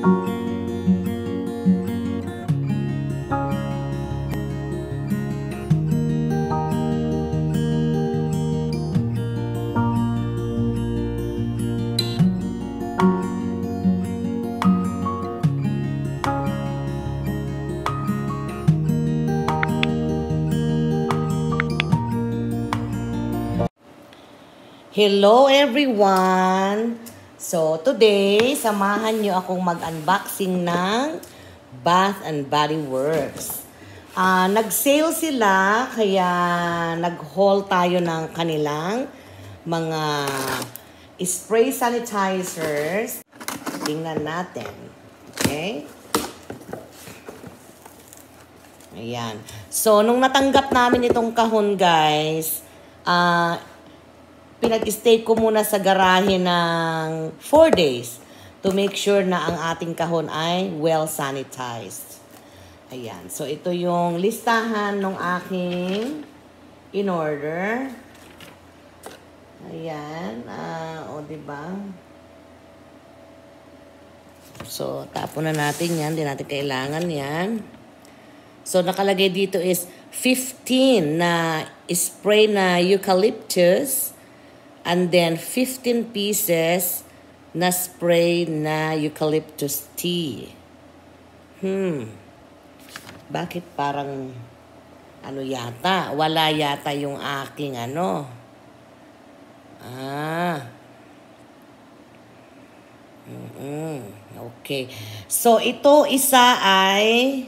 Hello everyone! So today, samahan nyo akong mag-unboxing ng Bath and Body Works. Nag-sale sila, kaya nag-haul tayo ng kanilang mga spray sanitizers. Tingnan natin. Okay? Ayan. So, nung natanggap namin itong kahon, guys, pinag-stay ko muna sa garahe ng 4 days to make sure na ang ating kahon ay well sanitized. Ayan. So, ito yung listahan ng aking in-order. Ayan. O, diba? So, tapon na natin yan. Hindi natin kailangan yan. So, nakalagay dito is 15 na spray na eucalyptus. And then, 15 pieces na spray na eucalyptus tea. Bakit parang, ano yata? Wala yata yung aking ano. Okay. So, ito isa ay,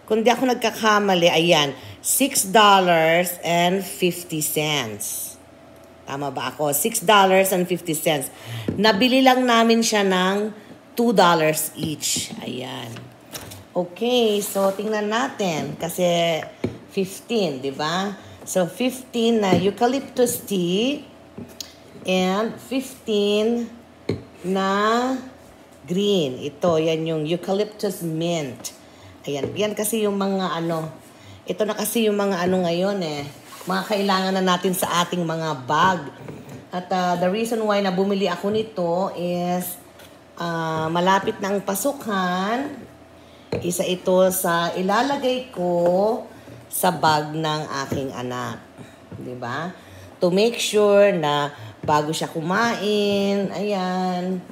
kung di ako nagkakamali, ayan, $6.50. Tama ba ako? $6.50. Nabili lang namin siya ng $2 each. Ayan. Okay, so tingnan natin. Kasi 15, di ba? So 15 na eucalyptus tea and 15 na green. Ito, yan yung eucalyptus mint. Ayan, yan kasi yung mga ano. Ito na kasi yung mga ano ngayon mga kailangan na natin sa ating mga bag. At the reason why na bumili ako nito is malapit na ang pasukan. Isa ito sa ilalagay ko sa bag ng aking anak. Diba? To make sure na bago siya kumain, ayan,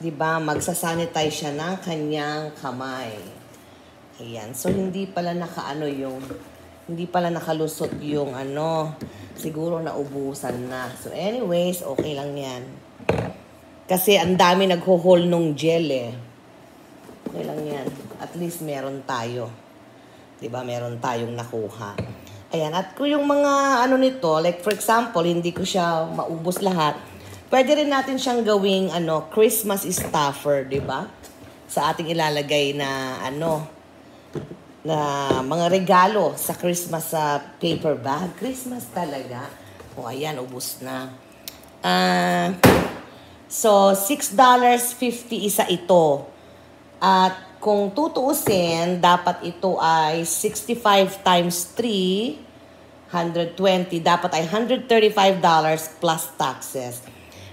diba, magsasanitize siya ng kanyang kamay. Ayan. So, hindi pala hindi pala nakalusot yung ano. Siguro naubusan na. So anyways, okay lang yan. Kasi ang dami nagho-haul nung gel Okay lang yan. At least meron tayo. Diba? Meron tayong nakuha. Ayan. At kung yung mga ano nito, like for example, hindi ko siya maubos lahat. Pwede rin natin siyang gawing Christmas stuffer, diba? Sa ating ilalagay na na mga regalo sa Christmas sa paper bag. Christmas talaga. O, ayan, ubos na. So, $6.50 isa ito. At kung tutuusin, dapat ito ay 65 times 3, 120. Dapat ay $135 plus taxes.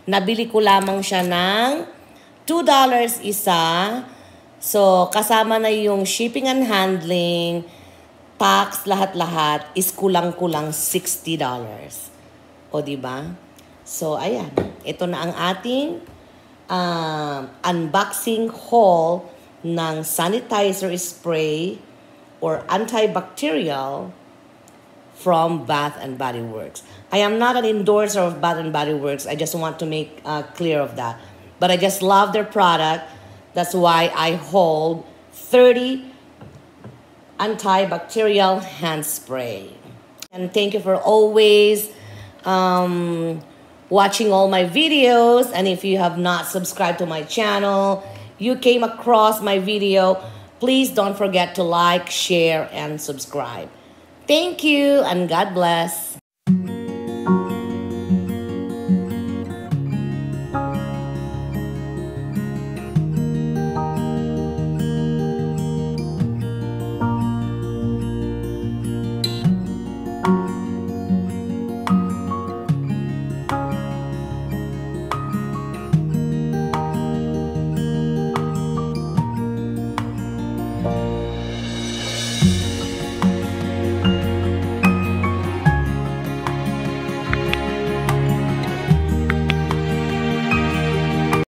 Nabili ko lamang siya ng $2 isa. So, kasama na yung shipping and handling, tax, lahat-lahat, is kulang-kulang $60. O, diba? So, ayan. Ito na ang ating unboxing haul ng sanitizer spray or antibacterial from Bath and Body Works. I am not an endorser of Bath and Body Works. I just want to make clear of that. But I just love their product. That's why I hold 30 antibacterial hand spray. And thank you for always watching all my videos. And if you have not subscribed to my channel, you came across my video, please don't forget to like, share, and subscribe. Thank you, and God bless.